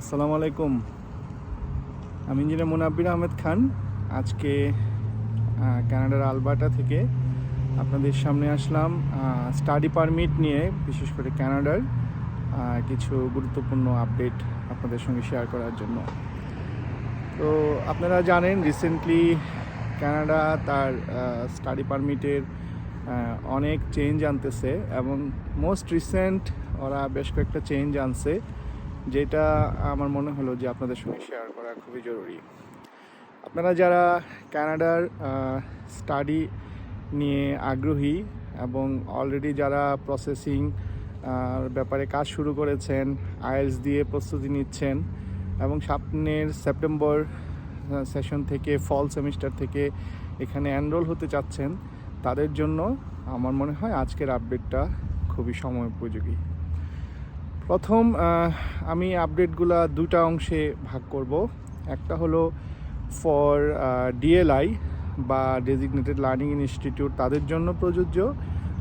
আসসালামু আলাইকুম। আমি ইঞ্জিনিয়ার মুনাব্বির আহমেদ খান। আজকে কানাডার আলবার্টা থেকে আপনাদের সামনে আসলাম স্টাডি পারমিট নিয়ে, বিশেষ করে কানাডার কিছু গুরুত্বপূর্ণ আপডেট আপনাদের সঙ্গে শেয়ার করার জন্য। তো আপনারা জানেন রিসেন্টলি কানাডা তার স্টাডি পারমিটের অনেক চেঞ্জ আনতেছে, এবং মোস্ট রিসেন্ট ওরা বেশ কয়েকটা চেঞ্জ আনছে, যেটা আমার মনে হলো যে আপনাদের সঙ্গে শেয়ার করা খুবই জরুরি। আপনারা যারা কানাডার স্টাডি নিয়ে আগ্রহী এবং অলরেডি যারা প্রসেসিং ব্যাপারে কাজ শুরু করেছেন, আইএলটিএস দিয়ে প্রস্তুতি নিচ্ছেন এবং সামনের সেপ্টেম্বর সেশন থেকে ফল সেমিস্টার থেকে এখানে এনরোল হতে চাচ্ছেন, তাদের জন্য আমার মনে হয় আজকের আপডেটটা খুবই সময় উপযোগী। প্রথম আমি আপডেটগুলো দুটা অংশে ভাগ করব। একটা হলো ফর ডিএলআই বা ডেজিগনেটেড লার্নিং ইনস্টিটিউট, তাদের জন্য প্রযোজ্য।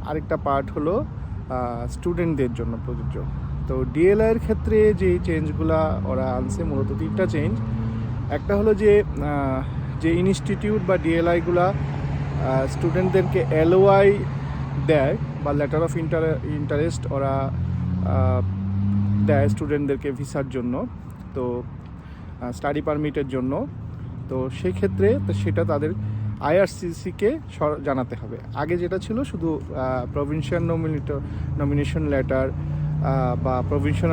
আরেকটা পার্ট হলো স্টুডেন্টদের জন্য প্রযোজ্য। তো ডিএলআইয়ের ক্ষেত্রে যে চেঞ্জগুলো ওরা আনছে, মূলত তিনটা চেঞ্জ। একটা হলো যে ইনস্টিটিউট বা ডিএলআইগুলা স্টুডেন্টদেরকে এলওআই দেয় বা লেটার অফ ইন্টারেস্ট ওরা দেয় স্টুডেন্টদেরকে ভিসার জন্য, তো স্টাডি পারমিটের জন্য। তো সেই ক্ষেত্রে সেটা তাদের আইআরসিসিকে জানাতে হবে। আগে যেটা ছিল শুধু প্রভিন্সিয়াল নমিনেশন লেটার বা প্রভিন্সিয়াল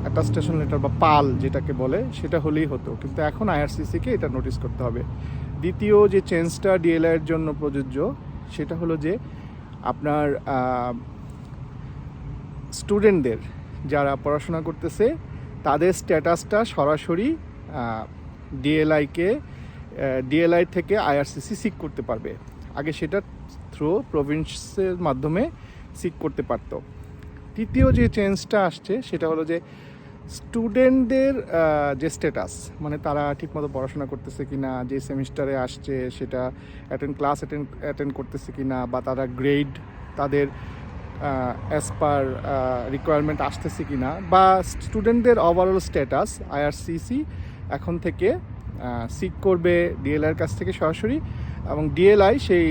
অ্যাটাস্টেশন লেটার বা পাল যেটাকে বলে, সেটা হলেই হতো, কিন্তু এখন আইআরসিসিকে এটা নোটিস করতে হবে। দ্বিতীয় যে চেঞ্জটা ডিএলআইয়ের জন্য প্রযোজ্য, সেটা হলো যে আপনার স্টুডেন্টদের যারা পড়াশোনা করতেছে তাদের স্ট্যাটাসটা সরাসরি ডিএলআই থেকে আইআরসিসি সিক করতে পারবে। আগে সেটা থ্রু প্রভিন্সের মাধ্যমে সিক করতে পারত। তৃতীয় যে চেঞ্জটা আসছে সেটা হলো যে স্টুডেন্টদের যে স্ট্যাটাস, মানে তারা ঠিকমতো পড়াশোনা করতেছে কিনা, যে সেমিস্টারে আসছে সেটা ক্লাস অ্যাটেন্ড করতেছে কিনা, বা তারা গ্রেড তাদের অ্যাজ পার রিকোয়ারমেন্ট আসতেছে কিনা, বা স্টুডেন্টদের ওভারঅল স্ট্যাটাস আইআরসিসি এখন থেকে সিক করবে ডিএলআইয়ের কাছ থেকে সরাসরি, এবং ডিএলআই সেই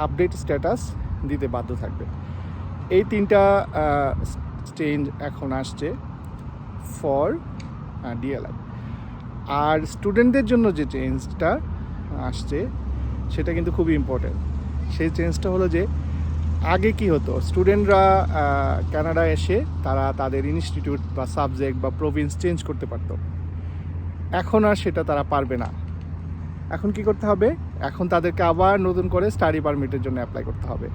আপডেট স্ট্যাটাস দিতে বাধ্য থাকবে। এই তিনটা চেঞ্জ এখন আসছে ফর ডিএলআই। আর স্টুডেন্টদের জন্য যে চেঞ্জটা আসছে সেটা কিন্তু খুবই ইম্পর্টেন্ট। সেই চেঞ্জটা হলো যে আগে কি হতো, স্টুডেন্টরা কানাডা এসে তারা তাদের ইনস্টিটিউট বা সাবজেক্ট বা প্রভিন্স চেঞ্জ করতে পারত। এখন আর সেটা তারা পারবে না। এখন কি করতে হবে? এখন তাদেরকে আবার নতুন করে স্টাডি পারমিটের জন্য অ্যাপ্লাই করতে হবে।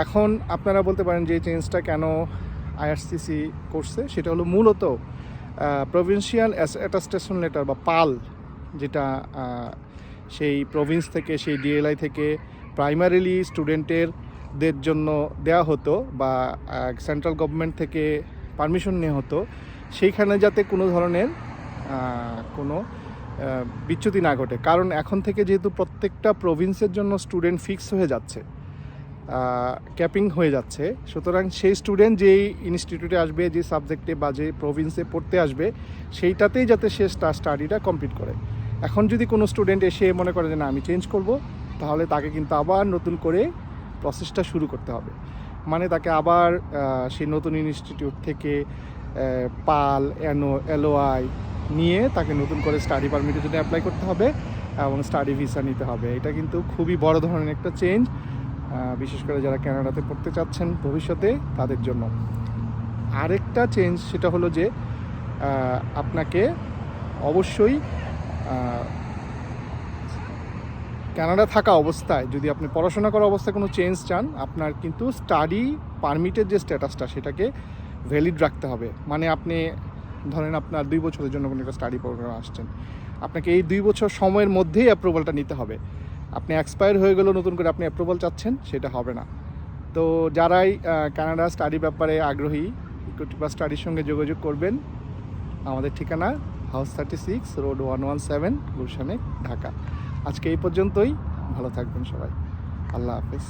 এখন আপনারা বলতে পারেন যে চেঞ্জটা কেন আইআরসিসি করছে, সেটা হলো মূলত প্রভিন্সিয়াল অ্যাটাস্টেশন লেটার বা পাল, যেটা সেই প্রভিন্স থেকে, সেই ডিএলআই থেকে প্রাইমারিলি স্টুডেন্টেরদের জন্য দেওয়া হতো বা সেন্ট্রাল গভর্নমেন্ট থেকে পারমিশন নেওয়া হতো, সেইখানে যাতে কোনো ধরনের কোনো বিচ্যুতি না ঘটে। কারণ এখন থেকে যেহেতু প্রত্যেকটা প্রভিন্সের জন্য স্টুডেন্ট ফিক্স হয়ে যাচ্ছে, ক্যাপিং হয়ে যাচ্ছে, সুতরাং সেই স্টুডেন্ট যেই ইনস্টিটিউটে আসবে, যে সাবজেক্টে বা যে প্রভিন্সে পড়তে আসবে, সেইটাতেই যাতে সে স্টাডিটা কমপ্লিট করে। এখন যদি কোনো স্টুডেন্ট এসে মনে করে যে না আমি চেঞ্জ করব, তাহলে তাকে কিন্তু আবার নতুন করে প্রসেসটা শুরু করতে হবে। মানে তাকে আবার সেই নতুন ইনস্টিটিউট থেকে পাল এলওআই নিয়ে তাকে নতুন করে স্টাডি পারমিটের জন্য অ্যাপ্লাই করতে হবে এবং স্টাডি ভিসা নিতে হবে। এটা কিন্তু খুবই বড় ধরনের একটা চেঞ্জ, বিশেষ করে যারা কানাডাতে পড়তে চাচ্ছেন ভবিষ্যতে তাদের জন্য। আরেকটা চেঞ্জ সেটা হলো যে আপনাকে অবশ্যই কানাডা থাকা অবস্থায়, যদি আপনি পড়াশোনা করা অবস্থায় কোনো চেঞ্জ চান, আপনার কিন্তু স্টাডি পারমিটের যে স্ট্যাটাসটা সেটাকে ভ্যালিড রাখতে হবে। মানে আপনি ধরেন আপনার 2 বছরের জন্য কোনো একটা স্টাডি প্রোগ্রাম আসছেন, আপনাকে এই 2 বছর সময়ের মধ্যেই অ্যাপ্রুভালটা নিতে হবে। আপনি এক্সপায়ার হয়ে গেলেও নতুন করে আপনি অ্যাপ্রুভাল চাচ্ছেন, সেটা হবে না। তো যারাই কানাডা স্টাডি ব্যাপারে আগ্রহী, ইকুইটি স্টাডির সঙ্গে যোগাযোগ করবেন। আমাদের ঠিকানা হাউস 36 রোড 117 গুলশানে, ঢাকা। আজকে এই পর্যন্তই। ভালো থাকবেন সবাই। আল্লাহ হাফেজ।